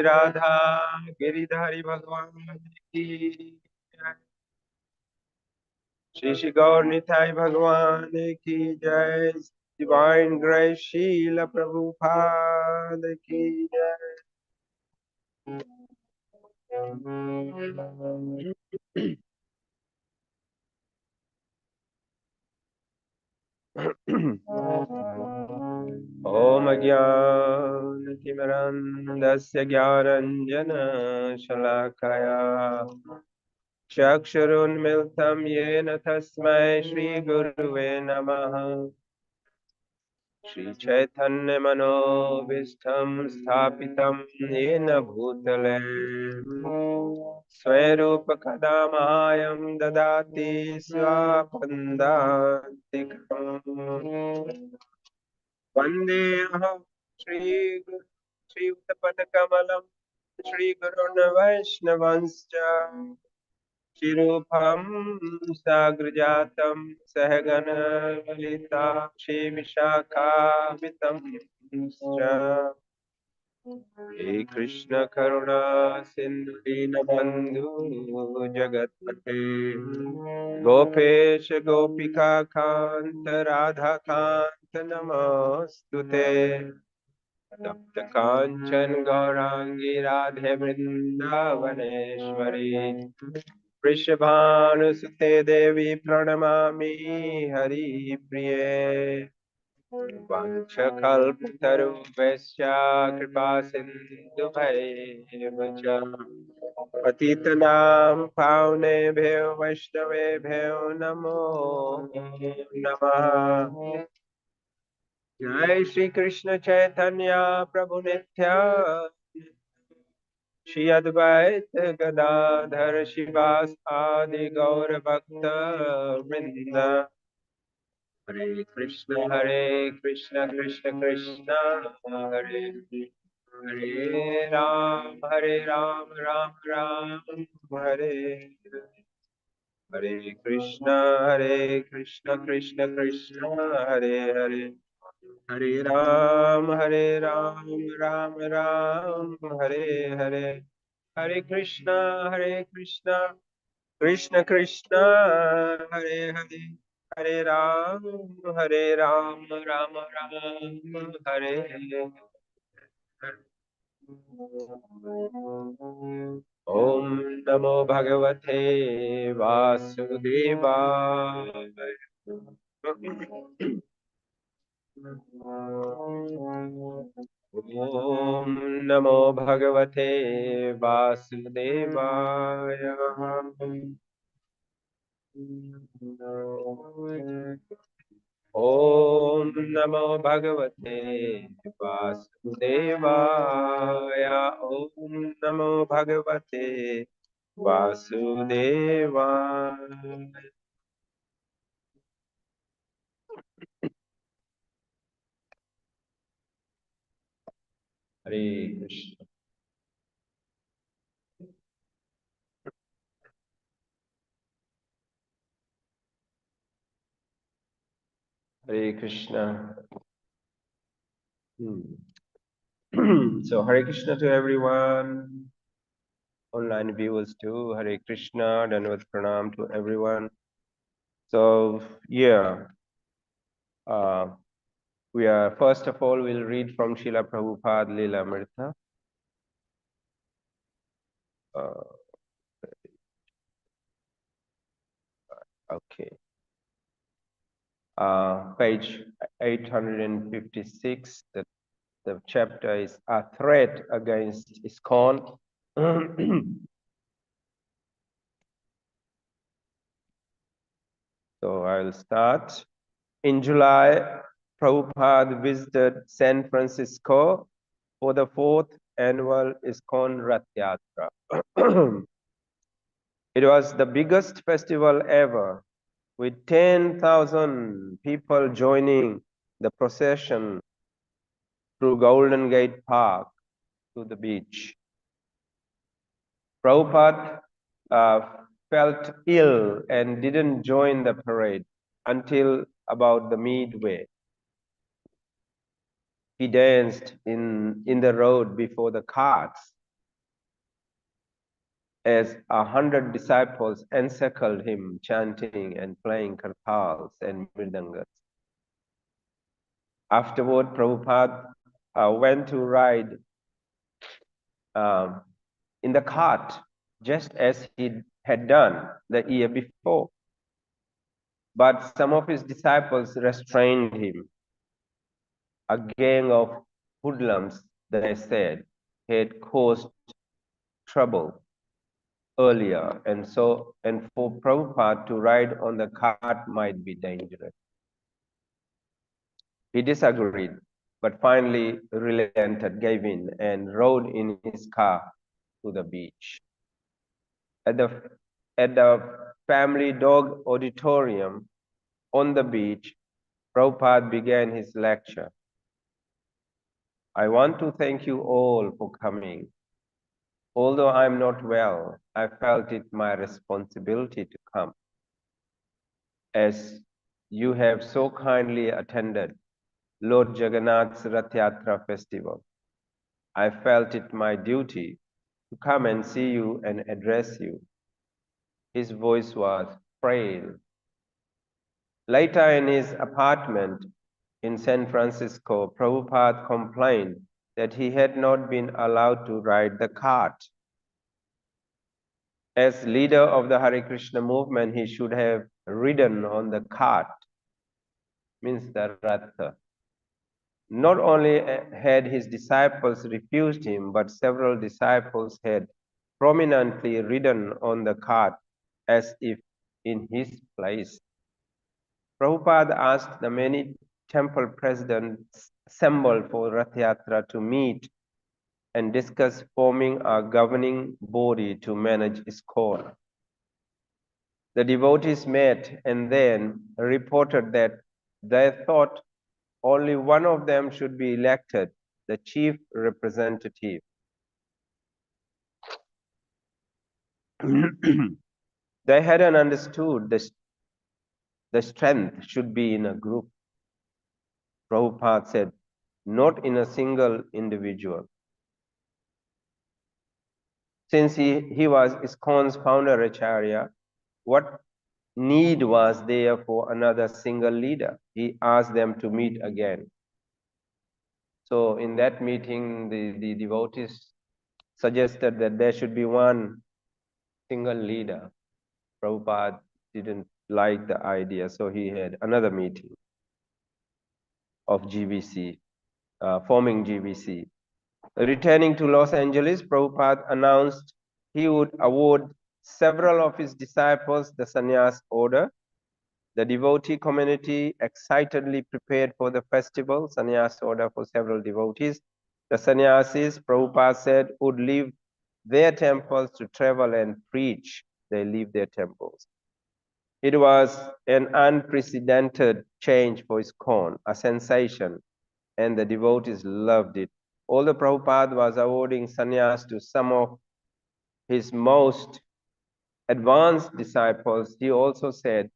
राधा गिरिधारी भगवान की जय। श्री श्री गौर निताई भगवान की जय। डिवाइन ग्रेस शील प्रभुपाद की जय। ओम अज्ञानतिमिरन्धस्य ज्ञानञ्जन शलाकया चक्षुरुन्मिलितं येन तस्मै श्रीगुरुवे नमः। श्रीचैतन्यमनोभीष्टं स्थापितं येन भूतले स्वरूपकदा मह्यं ददाति स्वापदान्तिकम्। वन्देऽहं श्रीयुतपदकमलं श्रीगुरुन् वैष्णवंश्च शिरूपं साग्रजातं सहगण ललिता श्रीविशाखान्वितं हे कृष्ण करुणा सिन्धु दीनबन्धु जगत्पते गोपेश गोपिका कान्त राधाकान्त नमोऽस्तुते। तप्त कांचन गौरांगी राधे वृंदावनेश्वरी वृषभानुसुते देवी प्रणमामि हरिप्रिये। वंशकल्पतरुभ्यश्च कृपा सिन्धुभ्येव च पतितनां पावनेभ्यो वैष्णवेभ्यो नमो नमः। जय श्री कृष्ण चैतन्य प्रभु नित्यानंद श्री अद्वैत गदाधर शिवासादि गौर भक्त वृंद। हरे कृष्ण कृष्ण कृष्ण हरे हरे राम राम राम हरे हरे कृष्ण कृष्ण कृष्ण हरे हरे हरे राम राम राम हरे हरे हरे कृष्णा कृष्ण कृष्ण हरे हरे हरे राम राम राम हरे हरे। ओम नमो भगवते वासुदेवाय। ओम नमो भगवते वासुदेवाय। ओम नमो भगवते वासुदेवाय। ओम नमो भगवते वासुदेवाय। हरे कृष्ण हरे Krishna. So Hare Krishna to everyone, online viewers too. Hare Krishna, Dandavat Pranam to everyone. So yeah, we are first of all we'll read from Srila Prabhupada Lila Amrita. Okay, page 856. The chapter is a threat against ISKCON. So I'll start. In July, Prabhupada visited San Francisco for the 4th annual ISKCON Rath Yatra. It was the biggest festival ever, with 10,000 people joining the procession through Golden Gate Park to the beach. Prabhupada felt ill and didn't join the parade until about the midway. He danced in the road before the carts as 100 disciples encircled him, chanting and playing kartals and mridangas. Afterward, Prabhupada went to ride um, in the cart, just as he had done the year before. But some of his disciples restrained him. A gang of hoodlums, they said, had caused trouble earlier, and for Prabhupada to ride on the cart might be dangerous. He disagreed, but finally relented, gave in, and rode in his car to the beach. At the family dog auditorium on the beach, Prabhupada began his lecture. I want to thank you all for coming. Although I'm not well, I felt it my responsibility to come. As you have so kindly attended Lord Jagannath's Rath Yatra festival, I felt it my duty to come and see you and address you. His voice was frail. Later in his apartment in San Francisco, Prabhupada complained that he had not been allowed to ride the cart. As leader of the Hare Krishna movement, he should have ridden on the cart, means the Ratha. Not only had his disciples refused him, but several disciples had prominently ridden on the cart as if in his place. Prabhupada asked the many temple presidents assembled for Rath Yatra to meet and discuss forming a governing body to manage ISKCON. The devotees met and then reported that they thought only one of them should be elected, the chief representative. They hadn't understood the strength should be in a group. Prabhupada said, not in a single individual. Since he was ISKCON's founder Acharya, what need was there for another single leader? He asked them to meet again. So in that meeting, the devotees suggested that there should be one single leader. Prabhupada didn't like the idea, so he had another meeting of GBC, forming GBC. Returning to Los Angeles, Prabhupada announced he would award several of his disciples the sannyas order. The devotee community excitedly prepared for the festival, sannyas order for several devotees. The sannyasis, Prabhupada said, would leave their temples to travel and preach. They leave their temples. It was an unprecedented change for ISKCON, a sensation, and the devotees loved it. Although Prabhupada was awarding sannyas to some of his most advanced disciples, he also said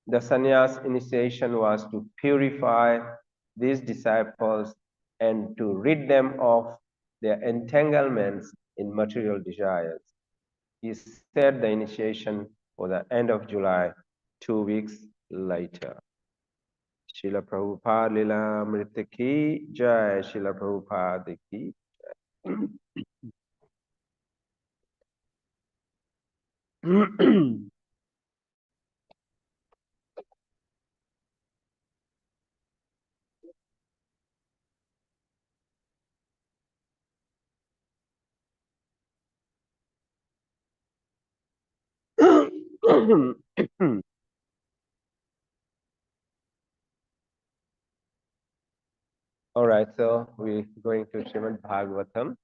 the sannyas initiation was to purify these disciples and to rid them of their entanglements in material desires. He said the initiation for the end of July, 2 weeks later. Srila Prabhupada Lila Amrita ki Jai, Srila Prabhupada ki Jai. All right, so we're going to Srimad Bhagavatam.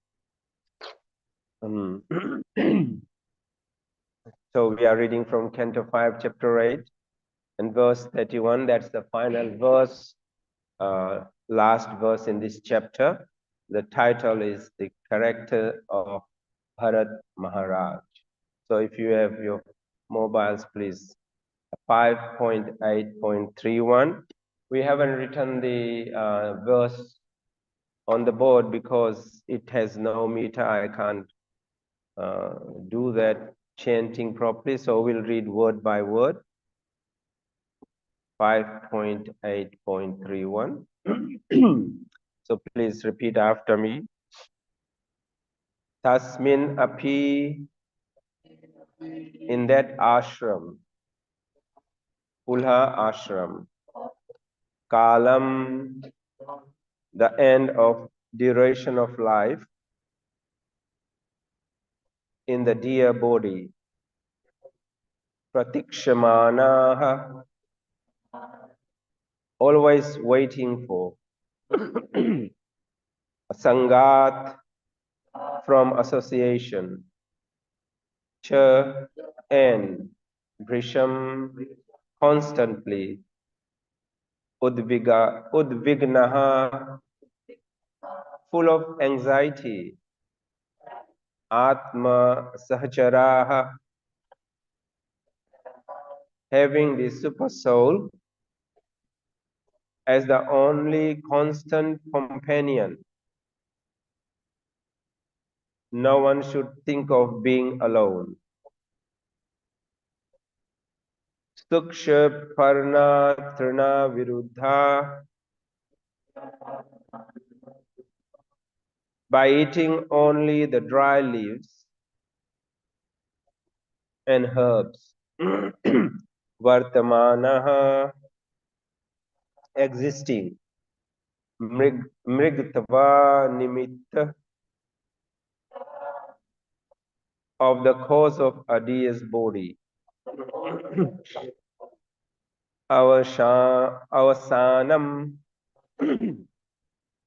So we are reading from Canto 5, Chapter 8, and verse 31. That's the final verse, last verse in this chapter. The title is The Character of Bharat Maharaj. So if you have your mobiles, please, 5.8.31. We haven't written the verse on the board because it has no meter. I can't do that chanting properly. So we'll read word by word. 5.8.31. So please repeat after me. Tasmin api, in that ashram, Pulha ashram, Kalam, the end of duration of life, in the dear body, Pratikshamanaha, always waiting for, Sangat, from association, Cha, and Brisham, constantly, Udvignaha, full of anxiety, Atma Sahacharaha, having the super soul as the only constant companion. No one should think of being alone. Suksha Parna Trina Viruddha, by eating only the dry leaves and herbs. Vartamanaha, existing. Mrigtava nimitta, of the cause of a deer's body. Avasanam,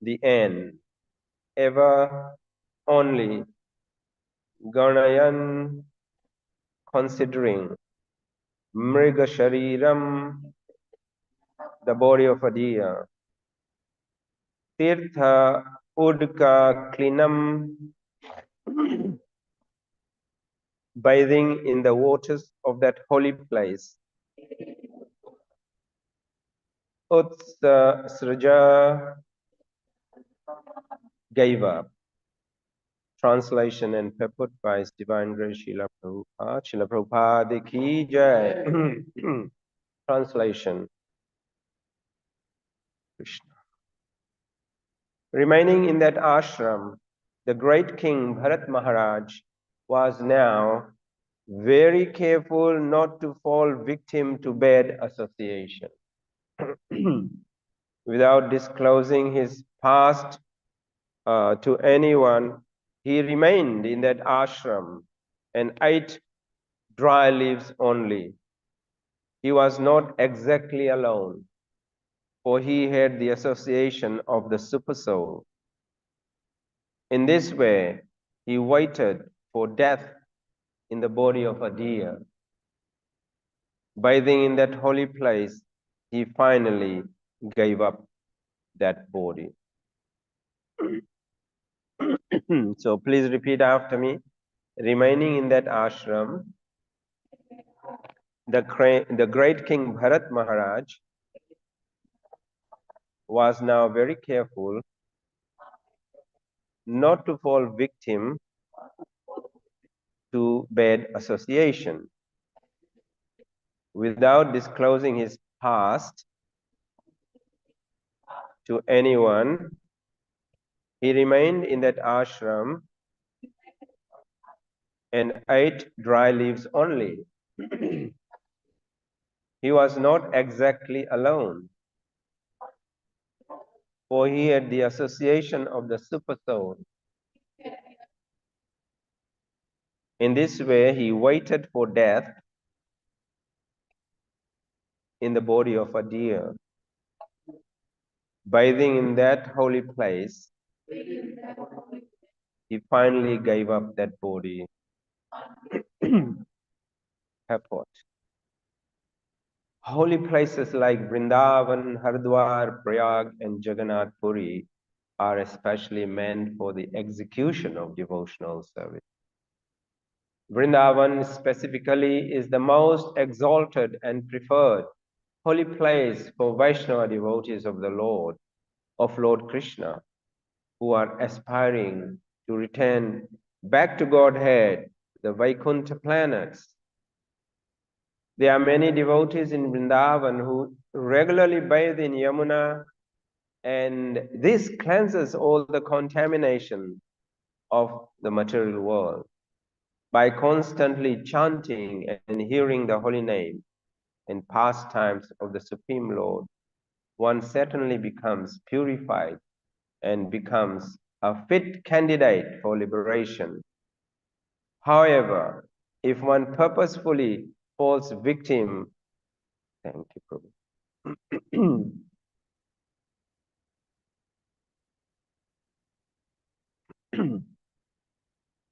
the end. Ever, only. Ganayan, considering. Mriga shariram, the body of a deer. Tirtha udka klinam, bathing in the waters of that holy place. Utsa sraja, gave up. Translation and purport by His Divine Grace Srila Prabhupada. Srila Prabhupada ki jai. Translation. Krishna. Remaining in that ashram, the great king Bharat Maharaj was now very careful not to fall victim to bad association. Without disclosing his past to anyone, he remained in that ashram and ate dry leaves only. He was not exactly alone, for he had the association of the Supersoul. In this way, he waited for death in the body of a deer. Bathing in that holy place, he finally gave up that body. So please repeat after me. Remaining in that ashram, the great King Bharat Maharaj was now very careful not to fall victim to bad association. Without disclosing his past to anyone, he remained in that ashram and ate dry leaves only. He was not exactly alone, for he had the association of the Supersoul. In this way, he waited for death in the body of a deer. Bathing in that holy place, he finally gave up that body. Purport. Holy places like Vrindavan, Haridwar, Prayag, and Jagannath Puri are especially meant for the execution of devotional service. Vrindavan specifically is the most exalted and preferred holy place for Vaishnava devotees of the Lord, of Lord Krishna, who are aspiring to return back to Godhead, the Vaikuntha planets. There are many devotees in Vrindavan who regularly bathe in Yamuna, and this cleanses all the contamination of the material world. By constantly chanting and hearing the holy name and pastimes of the Supreme Lord, one certainly becomes purified and becomes a fit candidate for liberation. However, if one purposefully falls victim, thank you, Prabhu.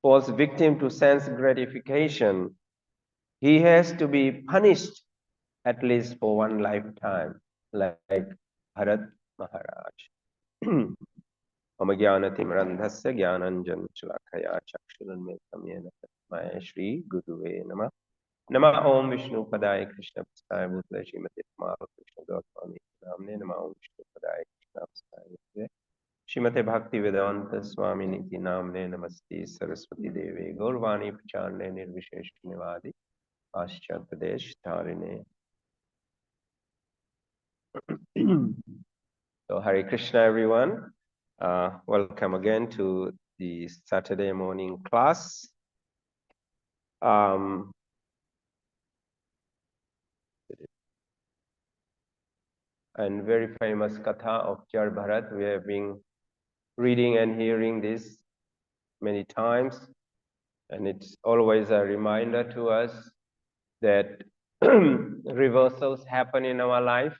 Falls victim to sense gratification, he has to be punished at least for one lifetime, like Bharat Maharaj. Amagyanatimirandhasya Gyananjan Shalakaya Chakshurunmetam Yena Tatmaya Shri Guruve Namah. Nama Om Vishnu Padaya Krishna Pastaya Bhutale Srimati Mara Krishna Goswami Namne Nama Om Vishnu Padaya Krishna Pastaya Srimate Bhakti Vedanta Swami Niti Namne Namaste Saraswati Deve Gaurvani Pacharne Nirvishesh Nivadi Paschat Pradesh Tarine. So Hare Krishna everyone. Welcome again to the Saturday morning class. And very famous katha of Jar Bharat. We have been reading and hearing this many times, and it's always a reminder to us that reversals happen in our life.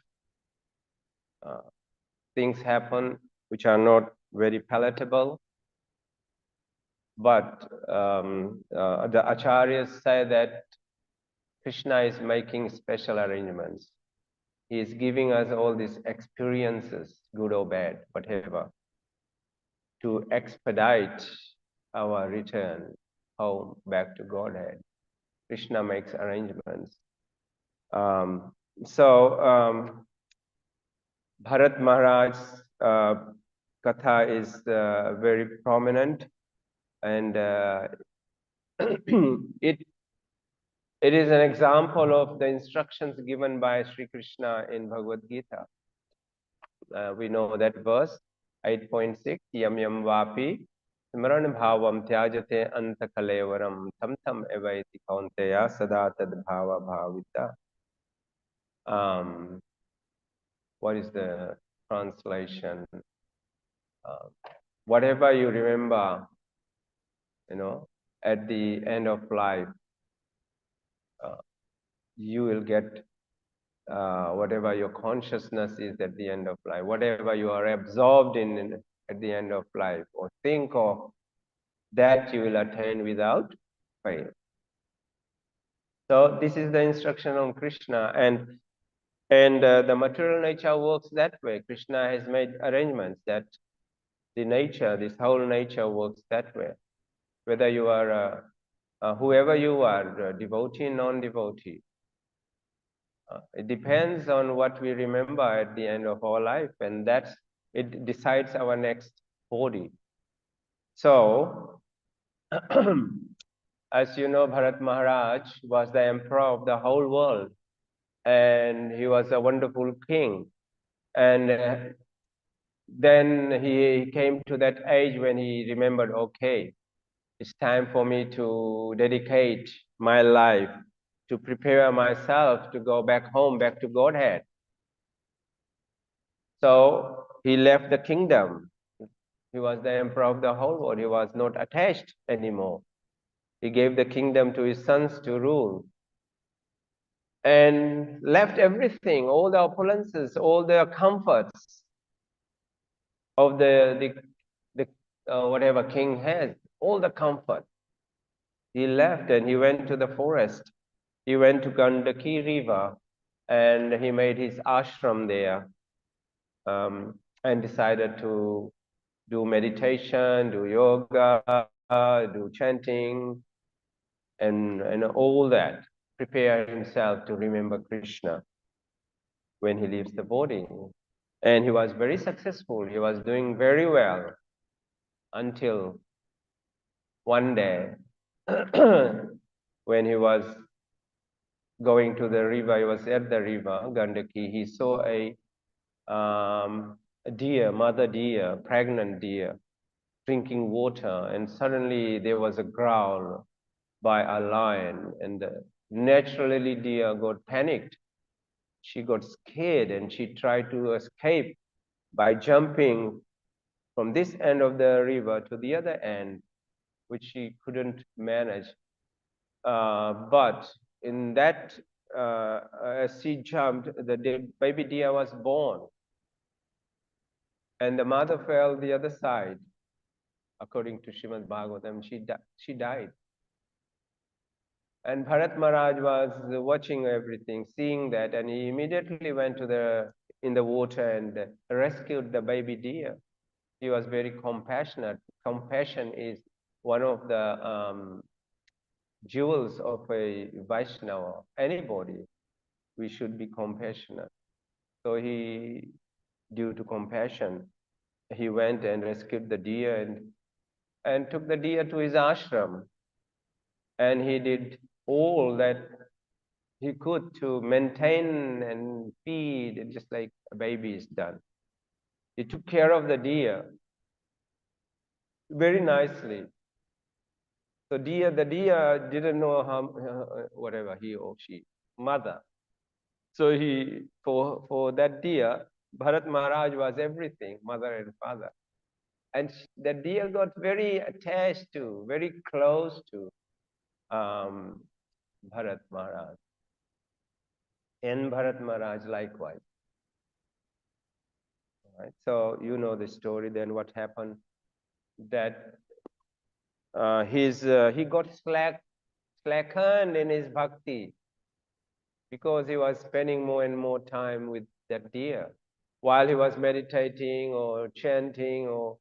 Things happen which are not very palatable, but the acharyas say that Krishna is making special arrangements. He is giving us all these experiences, good or bad, whatever, to expedite our return home back to Godhead. Krishna makes arrangements. Bharat Maharaj's katha is very prominent, and it is an example of the instructions given by Sri Krishna in Bhagavad Gita. We know that verse 8.6, Yam Yam Vapi Smaran Bhavam Tyajate Anta Kalevaram Tam Tam Evaiti Kaunteya Sada Tad Bhava Bhavita. What is the translation? Whatever you remember, at the end of life, you will get whatever your consciousness is at the end of life, whatever you are absorbed in at the end of life, or think of, that you will attain without fail. So this is the instruction of Krishna, and the material nature works that way. Krishna has made arrangements that the nature, this whole nature works that way. Whether you are whoever you are, devotee, non-devotee, it depends on what we remember at the end of our life, and it decides our next body. So, as you know, Bharat Maharaj was the emperor of the whole world, and he was a wonderful king. And then he came to that age when he remembered, okay, it's time for me to dedicate my life to prepare myself to go back home, back to Godhead. So he left the kingdom. He was the emperor of the whole world. He was not attached anymore. He gave the kingdom to his sons to rule, and left everything, all the opulences, all the comforts of the whatever king has, all the comfort. He left and he went to the forest. He went to Gandaki River, and he made his ashram there, and decided to do meditation, do yoga, do chanting, and all that. Prepare himself to remember Krishna when he leaves the body. And he was very successful. He was doing very well until one day, when he was going to the river, he was at the river, Gandaki, he saw a deer, mother deer, pregnant deer, drinking water, and suddenly there was a growl by a lion, and naturally deer got panicked. She got scared and she tried to escape by jumping from this end of the river to the other end, which she couldn't manage. But in that, as she jumped, the baby deer was born, and the mother fell the other side. According to Srimad Bhagavatam, she died. And Bharat Maharaj was watching everything, seeing that, and he immediately went to in the water and rescued the baby deer. He was very compassionate. Compassion is one of the jewels of a Vaishnava. Anybody, we should be compassionate. So he, due to compassion, he went and rescued the deer and took the deer to his ashram. And he did all that he could to maintain and feed, just like a baby is done. He took care of the deer very nicely. So the deer didn't know how, whatever he or she, mother. So for that deer, Bharat Maharaj was everything, mother and father. And the deer got very attached to, very close to Bharat Maharaj. And Bharat Maharaj likewise. Right? So you know the story. Then what happened? That he got slackened in his bhakti because he was spending more and more time with that deer while he was meditating or chanting, or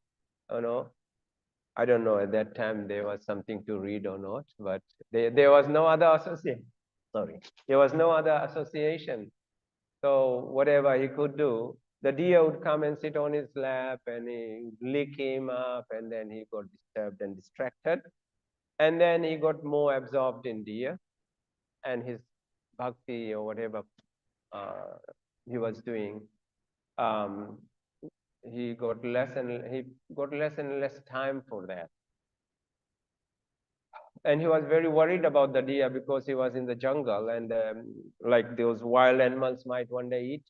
I don't know, at that time there was something to read or not, but there was no other association. Sorry, there was no other association. So whatever he could do, the deer would come and sit on his lap and he lick him up, and then he got disturbed and distracted. And then he got more absorbed in deer and his bhakti or whatever he was doing. Um, he got less and less time for that. And he was very worried about the deer because he was in the jungle, and like those wild animals might one day eat.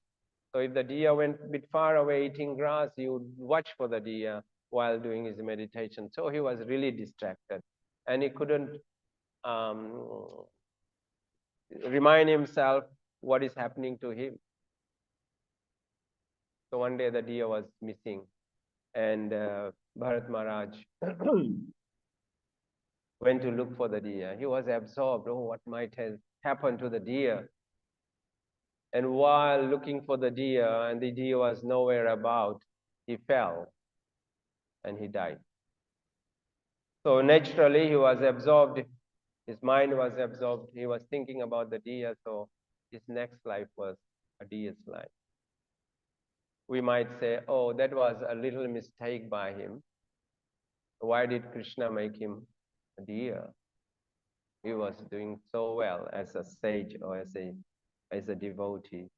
So if the deer went a bit far away eating grass, he would watch for the deer while doing his meditation. So he was really distracted, and he couldn't remind himself what is happening to him. So one day the deer was missing, and Bharat Maharaj went to look for the deer. He was absorbed. Oh, what might have happened to the deer? And while looking for the deer, and the deer was nowhere about, he fell and he died. So naturally, he was absorbed. His mind was absorbed. He was thinking about the deer. So his next life was a deer's life. We might say, oh, that was a little mistake by him. Why did Krishna make him a deer? He was doing so well as a sage or as a devotee.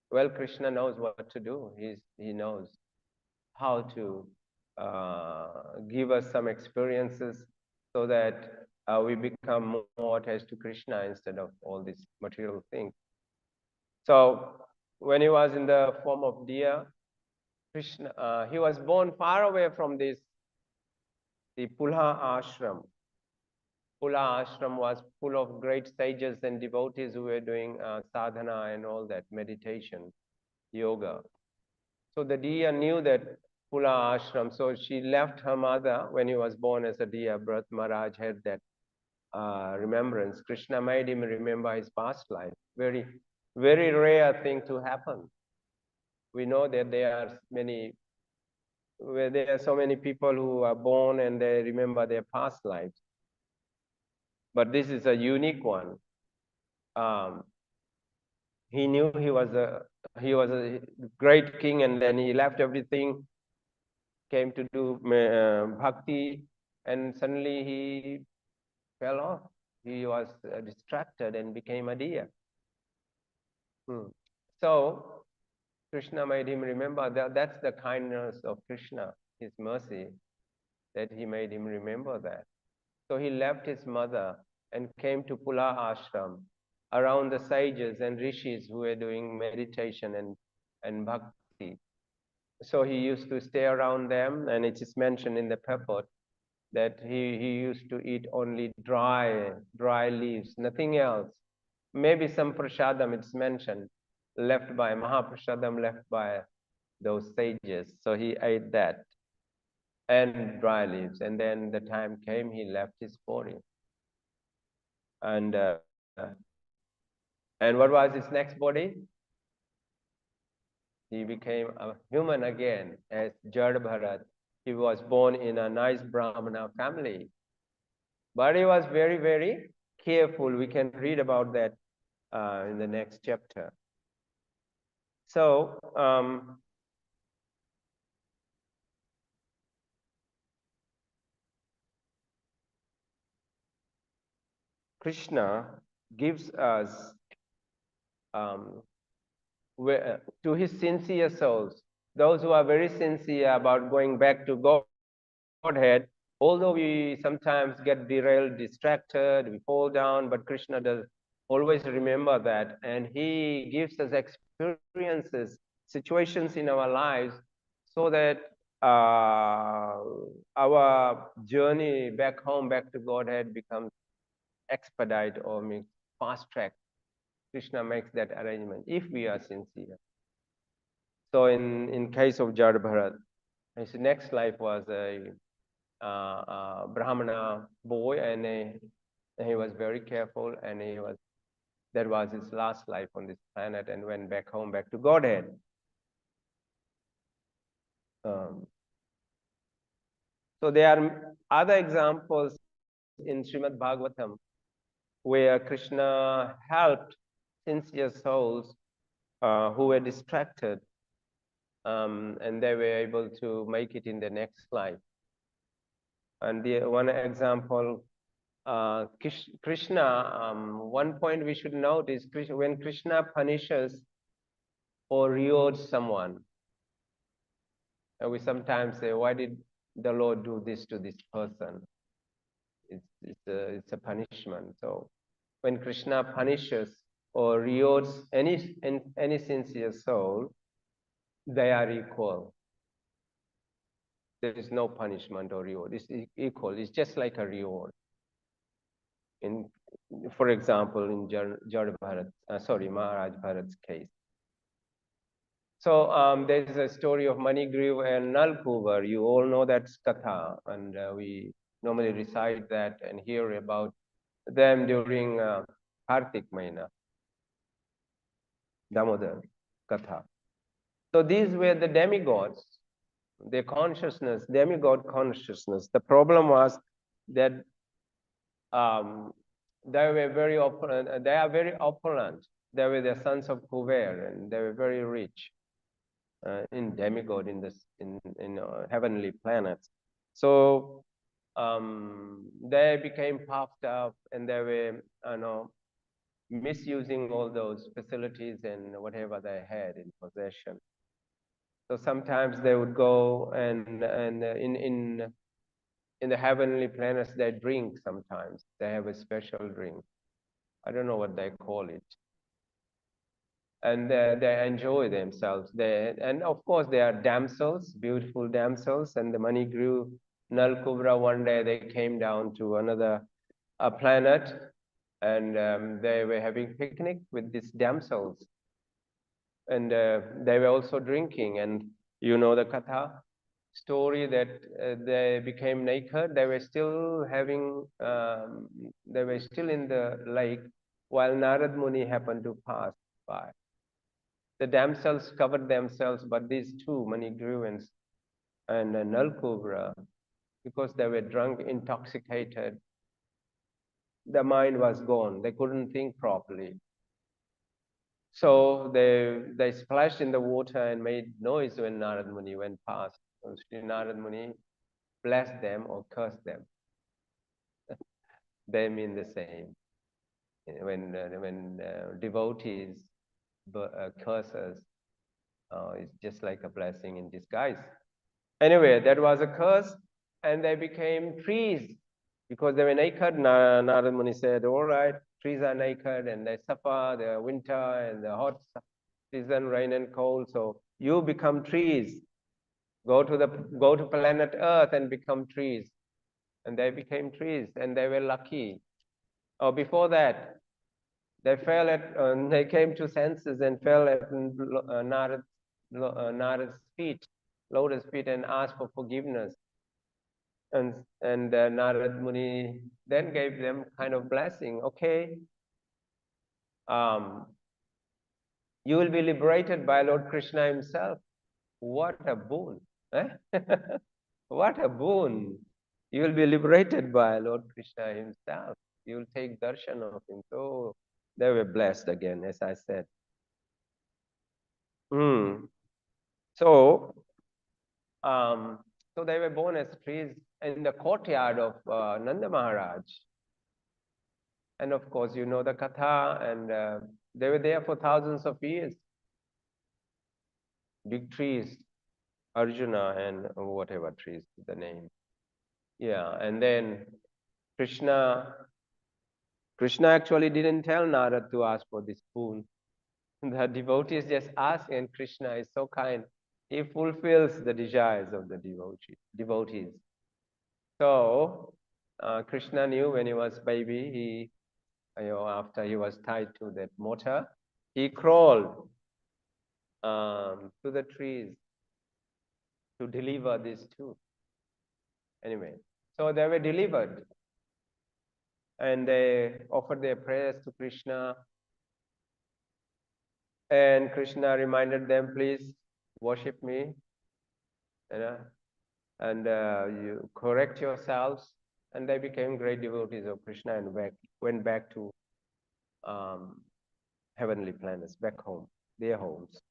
Well, Krishna knows what to do. He knows how to give us some experiences so that we become more attached to Krishna instead of all these material things. So when he was in the form of deer, Krishna, he was born far away from the Pulha ashram. Pula ashram was full of great sages and devotees who were doing sadhana and all that, meditation, yoga. So the deer knew that Pula ashram, so she left her mother when he was born as a deer. Bharat Maharaj had that remembrance. Krishna made him remember his past life. Very, very rare thing to happen. We know that there are so many people who are born and they remember their past lives. But this is a unique one. He knew he was a great king, and then he left everything, came to do bhakti, and suddenly he fell off. He was distracted and became a deer. So Krishna made him remember that that's the kindness of Krishna, his mercy, that he made him remember that. So he left his mother and came to Pula ashram around the sages and rishis who were doing meditation and bhakti. So he used to stay around them, and it is mentioned in the purport that he used to eat only dry leaves, nothing else. Maybe some prasadam, it's mentioned, left by Mahaprasadam, left by those sages. So he ate that and dry leaves. And then the time came, he left his body. And and what was his next body? He became a human again as Jad Bharat. He was born in a nice Brahmana family. But he was very, very careful. We can read about that in the next chapter. So, Krishna gives us to his sincere souls, those who are very sincere about going back to Godhead, although we sometimes get derailed, distracted, we fall down, but Krishna does always remember that. And he gives us experiences, situations in our lives so that our journey back home, back to Godhead becomes expedite or makes fast track. Krishna makes that arrangement if we are sincere. So in case of Jad Bharat, his next life was a Brahmana boy, and he was very careful, and that was his last life on this planet, and went back home, back to Godhead. So there are other examples in Srimad Bhagavatam where Krishna helped sincere souls who were distracted, and they were able to make it in the next life. And the one example, Krishna, one point we should note is when Krishna punishes or rewards someone, we sometimes say, why did the Lord do this to this person? It's a punishment. So when Krishna punishes or rewards any sincere soul, they are equal. There is no punishment or reward. It's equal. It's just like a reward. For example, in Maharaj Bharat's case. So there's a story of Manigriv and Nalkuvar. You all know that katha, and we normally recite that and hear about them during Kartik Maina, Damodar katha. So these were the demigods, their consciousness, demigod consciousness. The problem was that they were very opulent. They are very opulent. They were the sons of Kuber, and they were very rich. In demigod in heavenly planets. So they became puffed up, and they were misusing all those facilities and whatever they had in possession. So sometimes they would go and in the heavenly planets they drink. Sometimes they have a special drink. I don't know what they call it. And they enjoy themselves. And of course, they are damsels, beautiful damsels. And the money grew. Nalkubra, one day they came down to another planet, and they were having picnic with these damsels. And they were also drinking. And you know the katha story that they became naked. They were still they were still in the lake while Narad Muni happened to pass by. The damsels covered themselves, but these two, Manigriv and Nalkubra, because they were drunk, intoxicated, the mind was gone. They couldn't think properly. So they splashed in the water and made noise when Narad Muni went past. So Narad Muni bless them or curse them. They mean the same. When devotees curse us, it's just like a blessing in disguise. Anyway, that was a curse, and they became trees because they were naked. Narad Muni said, "All right, trees are naked and they suffer the winter and the hot season, rain and cold. So you become trees. Go to planet Earth and become trees." And they became trees, and they were lucky. Oh, before that, they came to senses and fell at Narad's feet, Lotus feet, and asked for forgiveness. And Narad Muni then gave them kind of blessing. Okay, um, you will be liberated by Lord Krishna himself. What a boon! Eh? What a boon! You will be liberated by Lord Krishna himself. You will take darshan of him. So they were blessed again, as I said. Hmm. So, um, so they were born as trees in the courtyard of Nanda Maharaj. And of course, you know the Katha, and they were there for thousands of years. Big trees, Arjuna and whatever trees, the name. Yeah, and then Krishna, Krishna actually didn't tell Narad to ask for this boon. The devotees just ask, and Krishna is so kind. He fulfills the desires of the devotees. So Krishna knew when he was baby, after he was tied to that motor, he crawled to the trees to deliver these two. Anyway, so they were delivered, and they offered their prayers to Krishna. And Krishna reminded them, please worship me, you know, and you correct yourselves. And they became great devotees of Krishna and went back to um, heavenly planets, back home, their homes.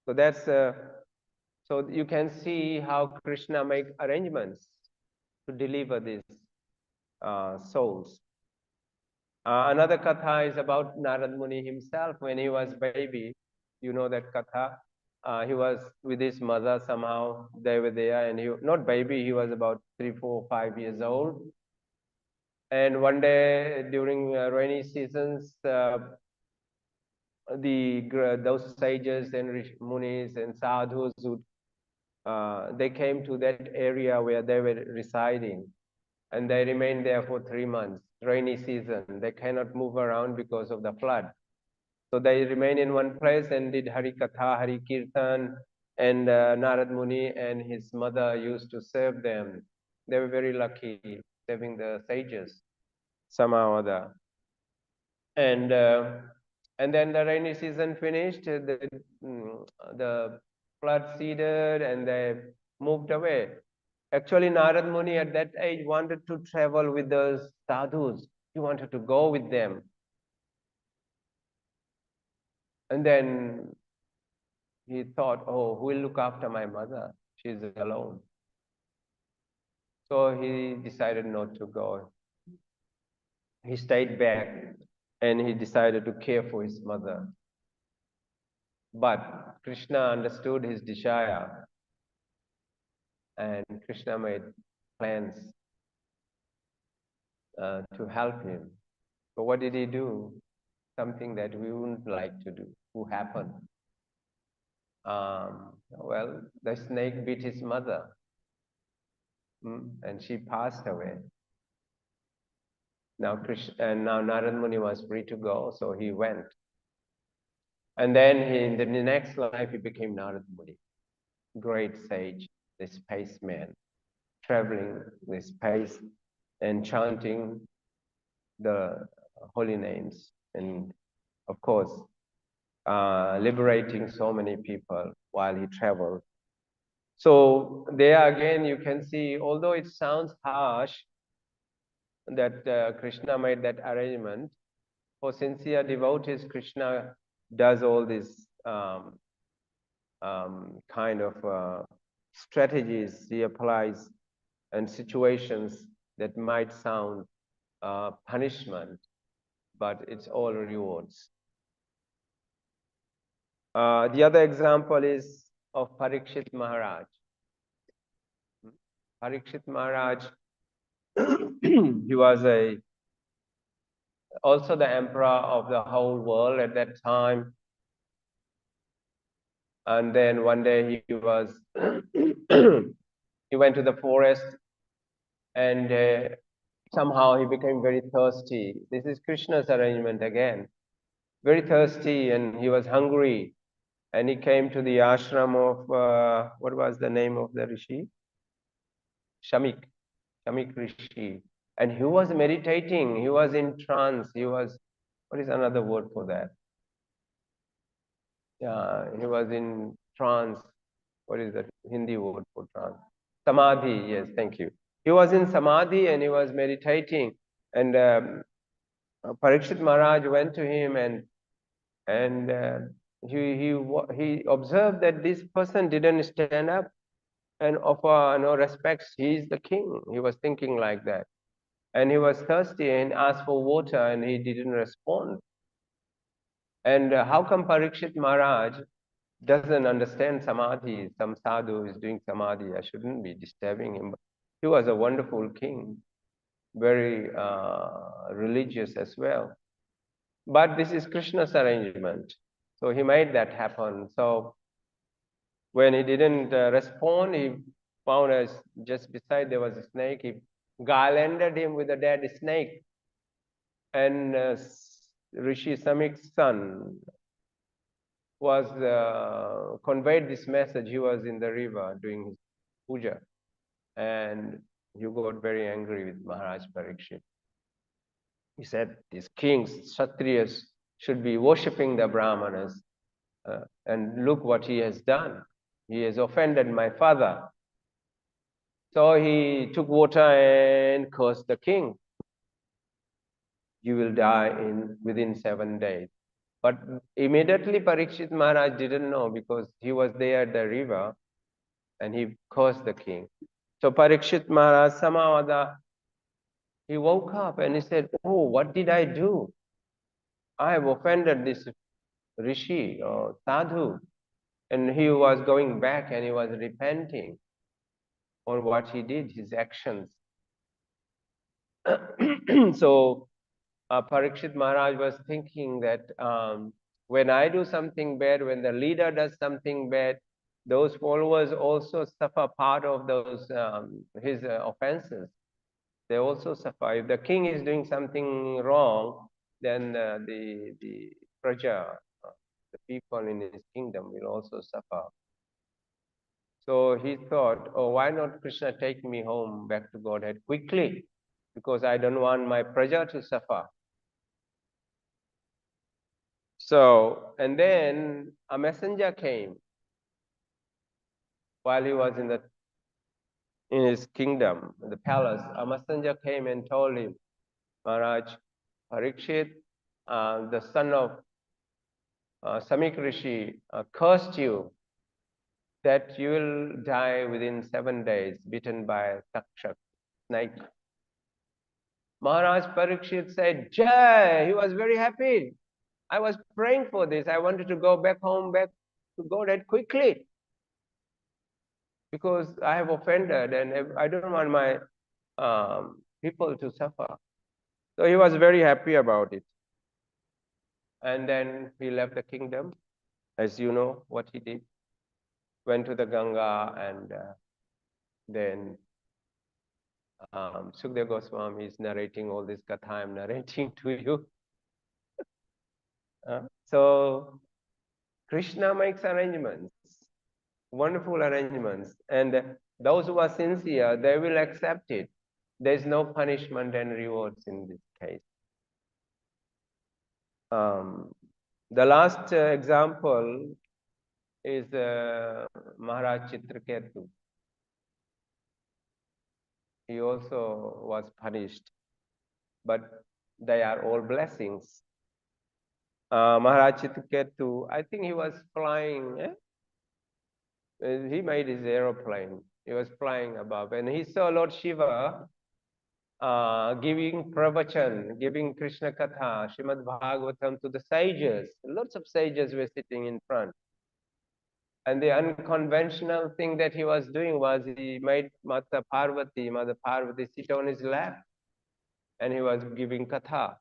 So that's so you can see how Krishna make arrangements to deliver these souls. Another katha is about Narad Muni himself when he was baby. You know that katha. He was with his mother somehow. They were there, and he not baby. He was about 3, 4, 5 years old. And one day during rainy seasons, those sages and munis and sadhus they came to that area where they were residing, and they remained there for 3 months. Rainy season, they cannot move around because of the flood. So they remained in one place and did Hari Katha, Hari Kirtan, and Narad Muni and his mother used to serve them. They were very lucky serving the sages somehow or other. And and then the rainy season finished, the flood ceded, and they moved away. Actually, Narad Muni at that age wanted to travel with the sadhus. He wanted to go with them. And then he thought, oh, who will look after my mother? She's alone. So he decided not to go. He stayed back and he decided to care for his mother. But Krishna understood his desire, and Krishna made plans to help him. But what did he do? Something that we wouldn't like to do. Who happened? Well, the snake bit his mother, and she passed away. Now now Narad Muni was free to go, so he went. And then in the next life, he became Narad Muni, great sage, the spaceman, traveling the space and chanting the holy names, and of course, liberating so many people while he traveled. So there again, you can see, although it sounds harsh that Krishna made that arrangement, for sincere devotees, Krishna does all these kind of strategies he applies and situations that might sound punishment, but it's all rewards. The other example is of Parikshit Maharaj. Parikshit Maharaj, he was also the emperor of the whole world at that time. And then one day he was, he went to the forest, and somehow he became very thirsty. This is Krishna's arrangement again. Very thirsty, and he was hungry. And he came to the ashram of, what was the name of the rishi? Shamik Rishi. And he was meditating, he was in trance, he was, what is another word for that? Yeah, he was in trance. What is the Hindi word for trance? Samadhi, yes, thank you. He was in Samadhi and he was meditating. And Parikshit Maharaj went to him and he observed that this person didn't stand up and offer no respects. He is the king. He was thinking like that. And he was thirsty and asked for water and he didn't respond. And how come Parikshit Maharaj doesn't understand samadhi? Some sadhu is doing samadhi. I shouldn't be disturbing him. He was a wonderful king, very religious as well. But this is Krishna's arrangement. So he made that happen. So when he didn't respond, he found us just beside there was a snake. He garlanded him with a dead snake. And Rishi Samik's son was conveyed this message. He was in the river doing his puja, and he got very angry with Maharaj Parikshit. He said, these kings, Kshatriyas, should be worshipping the Brahmanas, and look what he has done. He has offended my father. So he took water and cursed the king. You will die within 7 days. But immediately Parikshit Maharaj didn't know because he was there at the river and he cursed the king. So Parikshit Maharaj somehow he woke up and he said, oh, what did I do? I have offended this rishi or sadhu. And he was going back and he was repenting on what he did, his actions. So Parikshit Maharaj was thinking that when I do something bad, when the leader does something bad, those followers also suffer part of those his offenses. They also suffer. If the king is doing something wrong, then the praja, the people in his kingdom will also suffer. So he thought, oh, why not Krishna take me home back to Godhead quickly? Because I don't want my praja to suffer. So, and then a messenger came while he was in his kingdom, the palace. A messenger came and told him, Maharaj, Parikshit, the son of Samik Rishi, cursed you that you will die within 7 days, bitten by a takshak, snake. Maharaj Parikshit said, Jai! He was very happy. I was praying for this. I wanted to go back home, back to Godhead quickly, because I have offended and I don't want my people to suffer. So he was very happy about it. And then he left the kingdom. As you know what he did. Went to the Ganga and then Sukdev Goswami is narrating all this katha I'm narrating to you. So Krishna makes arrangements, wonderful arrangements, and those who are sincere, they will accept it. There's no punishment and rewards in this case. The last example is Maharaj Chitraketu. He also was punished, but they are all blessings. Maharaj Chitraketu, I think he was flying. He made his aeroplane He was flying above, and he saw Lord Shiva giving pravachan, giving Krishna Katha, Srimad Bhagavatam to the sages. Lots of sages were sitting in front. And the unconventional thing that he was doing was he made Mother Parvati sit on his lap, and he was giving Katha.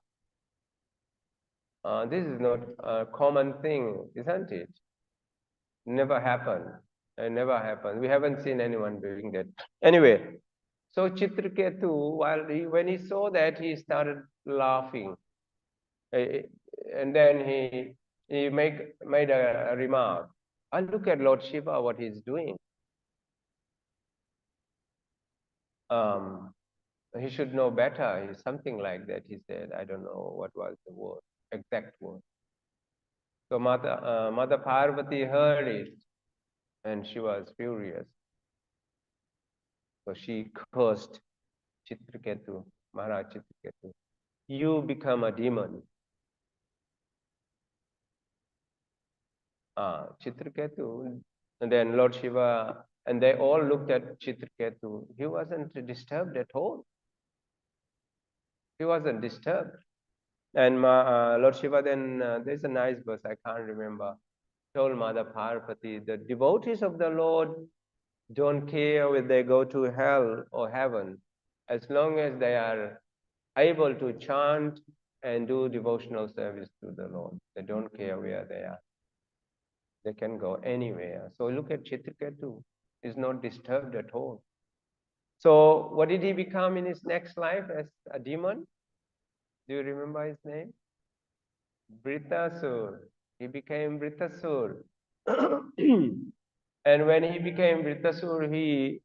This is not a common thing, isn't it? Never happened. It never happened. We haven't seen anyone doing that. Anyway, so Chitraketu, when he saw that, he started laughing. And then he made a remark. Look at Lord Shiva, what he's doing. He should know better. Something like that, he said. I don't know what was the word, exact word. So Mother Parvati heard it, and she was furious. So she cursed Chitraketu, Maharaj Chitraketu. You become a demon. Chitraketu, and then Lord Shiva, and they all looked at Chitraketu. He wasn't disturbed at all. He wasn't disturbed. And Lord Shiva then, there's a nice verse, I can't remember, told Mother Parvati, the devotees of the Lord don't care whether they go to hell or heaven, as long as they are able to chant and do devotional service to the Lord. They don't care where they are. They can go anywhere. So look at Chitraketu. He's not disturbed at all. So what did he become in his next life as a demon? Do you remember his name? Britasur. He became Britasur. And when he became Britasur,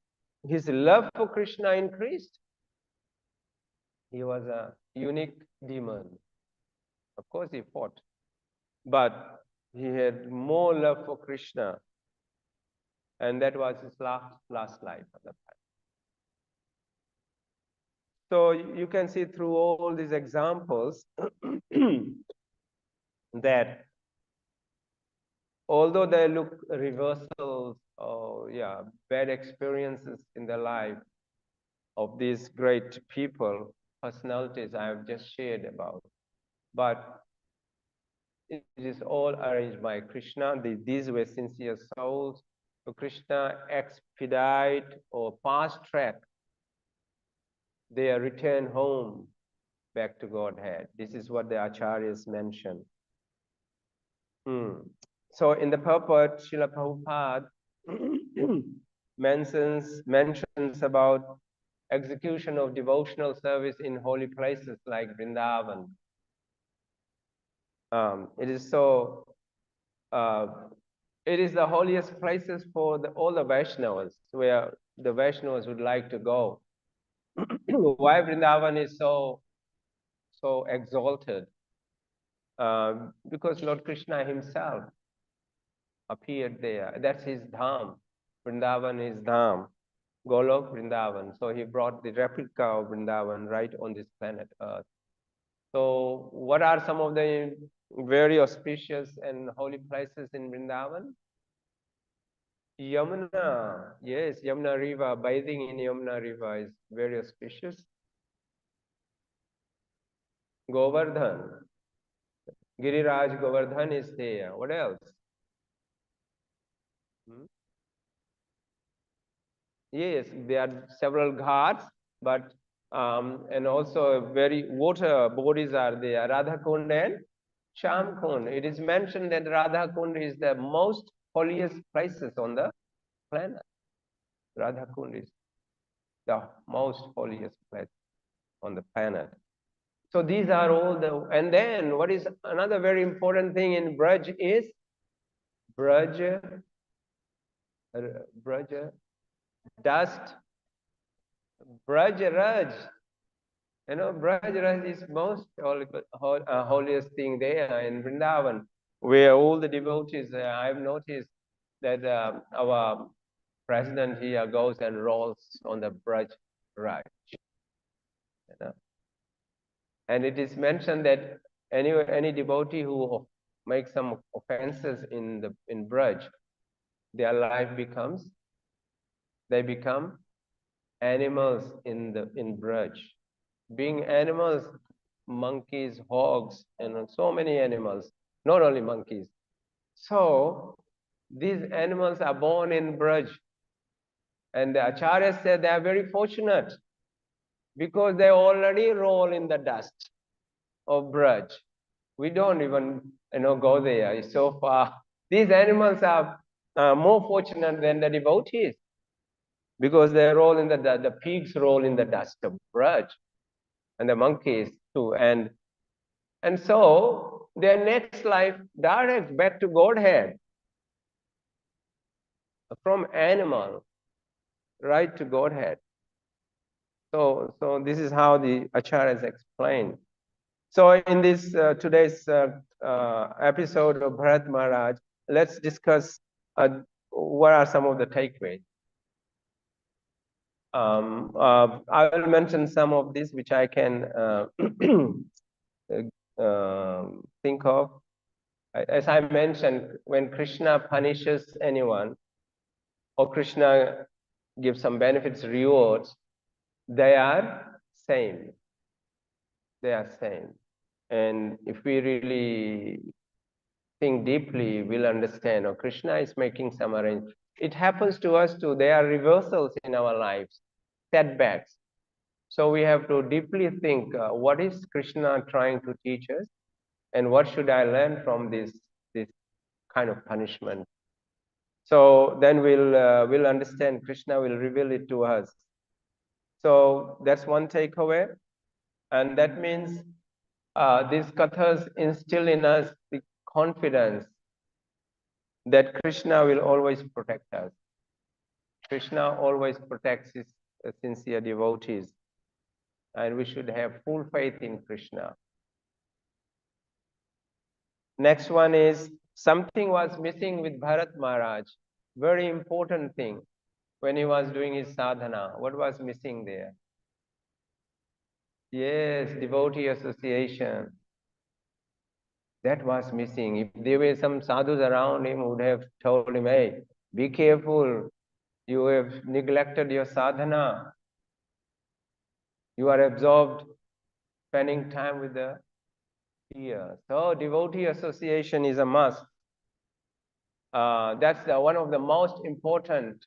his love for Krishna increased. He was a unique demon. Of course, he fought, but he had more love for Krishna, and that was his last life at that time. So you can see through all these examples that although they look reversals or bad experiences in the life of these great people, personalities I have just shared about, but it is all arranged by Krishna. These were sincere souls. So Krishna expedite or fast track their return home back to Godhead. This is what the acharyas mention. So in the purport, Srila Prabhupada mentions about execution of devotional service in holy places like Vrindavan. It is so, it is the holiest places for all the Vaishnavas, where the Vaishnavas would like to go. Why Vrindavan is so exalted? Because Lord Krishna himself appeared there. That's his dham. Vrindavan is dham. Golok Vrindavan. So he brought the replica of Vrindavan right on this planet Earth. So what are some of the very auspicious and holy places in Vrindavan? Yamuna, yes, Yamuna River, bathing in Yamuna River is very auspicious. Govardhan, Giriraj Govardhan is there. What else? Yes, there are several ghats, but and also very water bodies are there. Radha Kund and Sham Kund. It is mentioned that Radha Kund is the most holiest places on the planet. Radha Kund is the most holiest place on the planet. So these are all and then what is another very important thing in Braj is Braj dust, Braj Raj. You know, Braj Raj is most holiest thing there in Vrindavan, where all the devotees, I've noticed that our president here goes and rolls on the Braj Raj. You know? And it is mentioned that any devotee who makes some offenses in Braj, their life becomes they become animals in Braj. Being animals, monkeys, hogs, and so many animals, not only monkeys. So these animals are born in Braj. And the Acharya said they are very fortunate because they already roll in the dust of Braj. We don't even go there. It's so far. These animals are more fortunate than the devotees because they roll in the pigs roll in the dust of Braj, and the monkeys too. And so their next life directs back to Godhead, from animal right to Godhead. So this is how the acharyas explain. So in this today's episode of Bharat Maharaj, let's discuss what are some of the takeaways. I will mention some of these which I can think of. As I mentioned, when Krishna punishes anyone or Krishna gives some benefits, rewards, they are same. They are same. And if we really think deeply, we'll understand, oh, Krishna is making some arrangement. It happens to us too. There are reversals in our lives, setbacks. So we have to deeply think, what is Krishna trying to teach us? And what should I learn from this kind of punishment? So then we'll understand. Krishna will reveal it to us. So that's one takeaway, and that means these kathas instill in us the confidence that Krishna will always protect us. Krishna always protects his sincere devotees, and we should have full faith in Krishna. Next one is something was missing with Bharat Maharaj. Very important thing when he was doing his sadhana. What was missing there? Yes, devotee association. That was missing. If there were some sadhus around him, would have told him, hey, be careful. You have neglected your sadhana. You are absorbed spending time with the seer. So devotee association is a must. That's one of the most important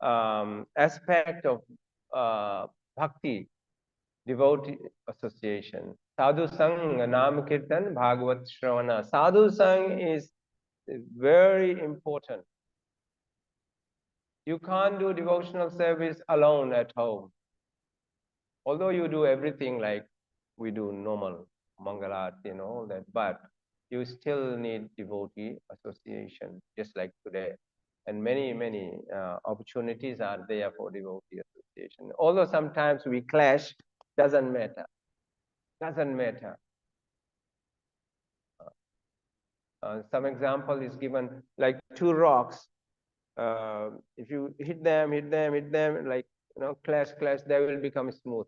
aspect of bhakti, devotee association. Sadhu Sang, Nam Kirtan, Bhagavat Shravana. Sadhu Sang is very important. You can't do devotional service alone at home. Although you do everything like we do normal Mangalat, all that, but you still need devotee association, just like today. And many opportunities are there for devotee association. Although sometimes we clash, doesn't matter. Doesn't matter. Some example is given like two rocks. If you hit them, like clash, they will become smooth.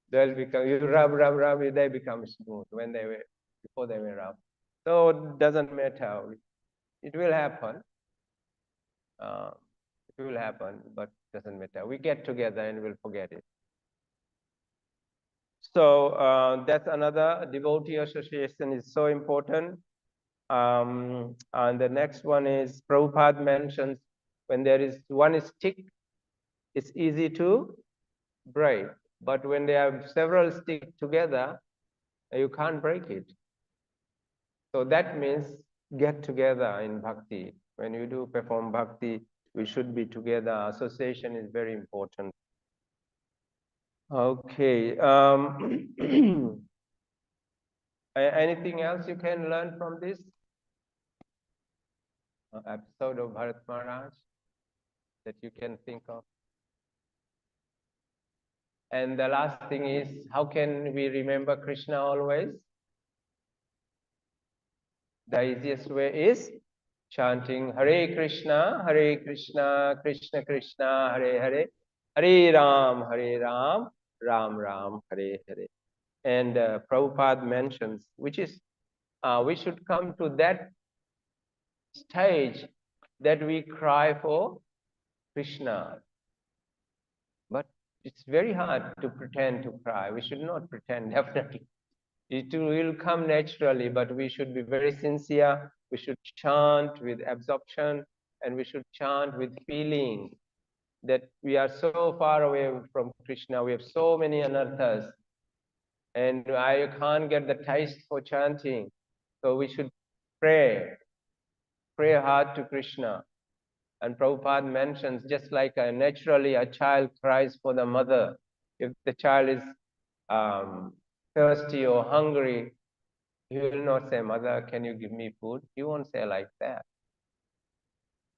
They'll become, you rub, they become smooth when they were before they were rough. So it doesn't matter. It will happen. It will happen, but doesn't matter. We get together and we'll forget it. So that's another. Devotee association is so important. And the next one is Prabhupada mentions when there is one stick, it's easy to break. But when they have several sticks together, you can't break it. So that means get together in bhakti. When you do perform bhakti, we should be together. Association is very important. Okay. Anything else you can learn from this episode of Bharat Maharaj that you can think of? And the last thing is, how can we remember Krishna always? The easiest way is chanting Hare Krishna, Krishna Krishna, Hare Hare, Hare Ram, Ram Ram, Hare Hare. And Prabhupada mentions, which is, we should come to that stage that we cry for Krishna. But it's very hard to pretend to cry. We should not pretend, definitely. It will come naturally, but we should be very sincere. We should chant with absorption, and we should chant with feeling that we are so far away from Krishna. We have so many anarthas, and I can't get the taste for chanting. So we should pray, pray hard to Krishna. And Prabhupada mentions, just like naturally a child cries for the mother, if the child is thirsty or hungry, he will not say, Mother, can you give me food? He won't say like that.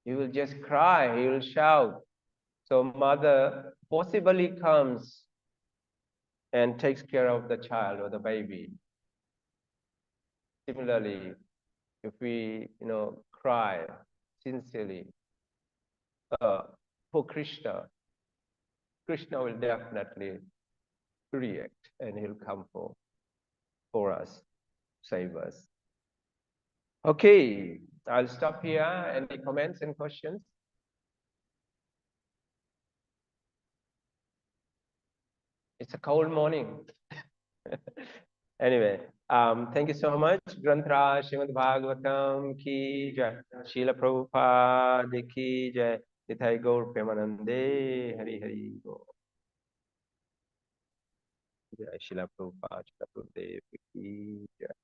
He will just cry, he will shout. So mother possibly comes and takes care of the child or the baby. Similarly, if we, cry sincerely for Krishna, Krishna will definitely react and he'll come for us, save us. Okay, I'll stop here. Any comments and questions? It's a cold morning. Anyway, thank you so much. Granthra Srimad Bhagavatam ki jai. Srila Prabhupada ki jai. Nithai Gaur Premanande Hari Hari Go. Jai Srila Prabhupada, Srila Gurudev ki jai.